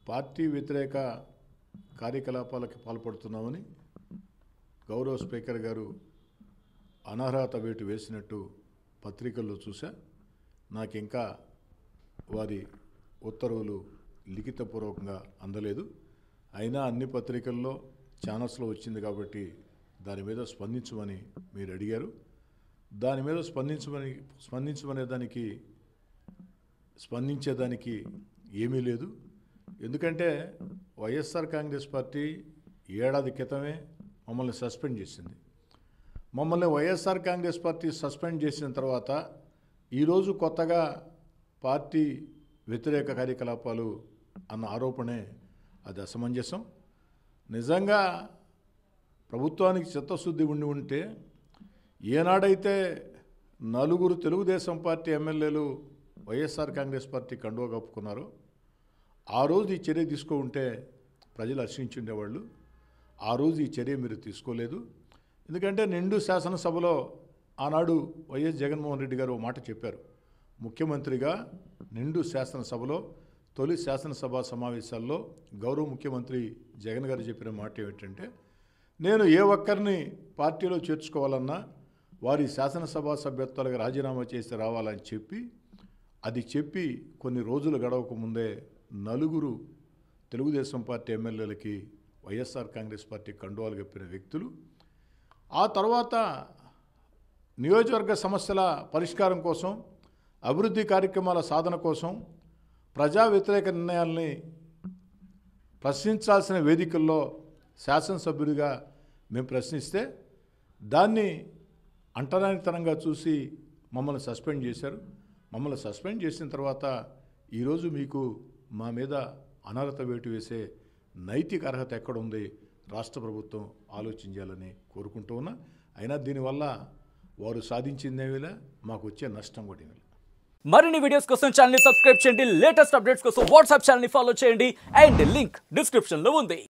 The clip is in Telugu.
పార్టీ వ్యతిరేక కార్యకలాపాలకు పాల్పడుతున్నామని గౌరవ స్పీకర్ గారు అనర్హత వేటు వేసినట్టు పత్రికల్లో చూసా. నాకు ఇంకా వారి ఉత్తర్వులు లిఖితపూర్వకంగా అందలేదు. అయినా అన్ని పత్రికల్లో ఛానల్స్లో వచ్చింది కాబట్టి దాని మీద స్పందించమని మీరు అడిగారు. దాని మీద స్పందించేదానికి ఏమీ లేదు. ఎందుకంటే వైఎస్ఆర్ కాంగ్రెస్ పార్టీ ఏడాది క్రితమే మమ్మల్ని సస్పెండ్ చేసింది. మమ్మల్ని వైఎస్ఆర్ కాంగ్రెస్ పార్టీ సస్పెండ్ చేసిన తర్వాత ఈరోజు కొత్తగా పార్టీ వ్యతిరేక కార్యకలాపాలు అన్న ఆరోపణే అది అసమంజసం. నిజంగా ప్రభుత్వానికి చిత్తశుద్ధి ఉంటే ఏనాడైతే 4 తెలుగుదేశం పార్టీ ఎమ్మెల్యేలు వైఎస్ఆర్ కాంగ్రెస్ పార్టీ కండువా కప్పుకున్నారో ఆ రోజు ఈ చర్య ఉంటే ప్రజలు హర్షించుండేవాళ్ళు. ఆ రోజు ఈ చర్య మీరు తీసుకోలేదు. ఎందుకంటే నిండు శాసనసభలో ఆనాడు వైఎస్ జగన్మోహన్ రెడ్డి గారు ఓ మాట చెప్పారు. ముఖ్యమంత్రిగా నిండు శాసనసభలో తొలి శాసనసభ సమావేశాల్లో గౌరవ ముఖ్యమంత్రి జగన్ గారు చెప్పిన మాట ఏమిటంటే, నేను ఏ ఒక్కరిని పార్టీలో చేర్చుకోవాలన్నా వారి శాసనసభ సభ్యత్వాలకు రాజీనామా చేసి రావాలని చెప్పి కొన్ని రోజులు గడవక ముందే 4 తెలుగుదేశం పార్టీ ఎమ్మెల్యేలకి వైఎస్ఆర్ కాంగ్రెస్ పార్టీ కండువాలు కప్పిన వ్యక్తులు ఆ తర్వాత నియోజకవర్గ సమస్యల పరిష్కారం కోసం, అభివృద్ధి కార్యక్రమాల సాధన కోసం ప్రజా వ్యతిరేక నిర్ణయాల్ని ప్రశ్నించాల్సిన వేదికల్లో శాసనసభ్యుడిగా మేము ప్రశ్నిస్తే దాన్ని అంటరానితనంగా చూసి మమ్మల్ని సస్పెండ్ చేశారు. మమ్మల్ని సస్పెండ్ చేసిన తర్వాత ఈరోజు మీకు మా మీద అనర్హత వేటు వేసే నైతిక అర్హత ఎక్కడుంది రాష్ట్ర ప్రభుత్వం ఆలోచించాలని కోరుకుంటూ ఉన్నా. అయినా దీనివల్ల వారు సాధించిందేమిలా, మాకు వచ్చే నష్టం కూడా ఏమిలా. మరిన్ని వీడియోస్ కోసం ఛానల్ ని సబ్స్క్రైబ్ చేయండి. లేటెస్ట్ అప్డేట్స్ కోసం వాట్సాప్ ఛానల్ ని ఫాలో చేయండి. అండ్ లింక్ డిస్క్రిప్షన్ లో ఉంది.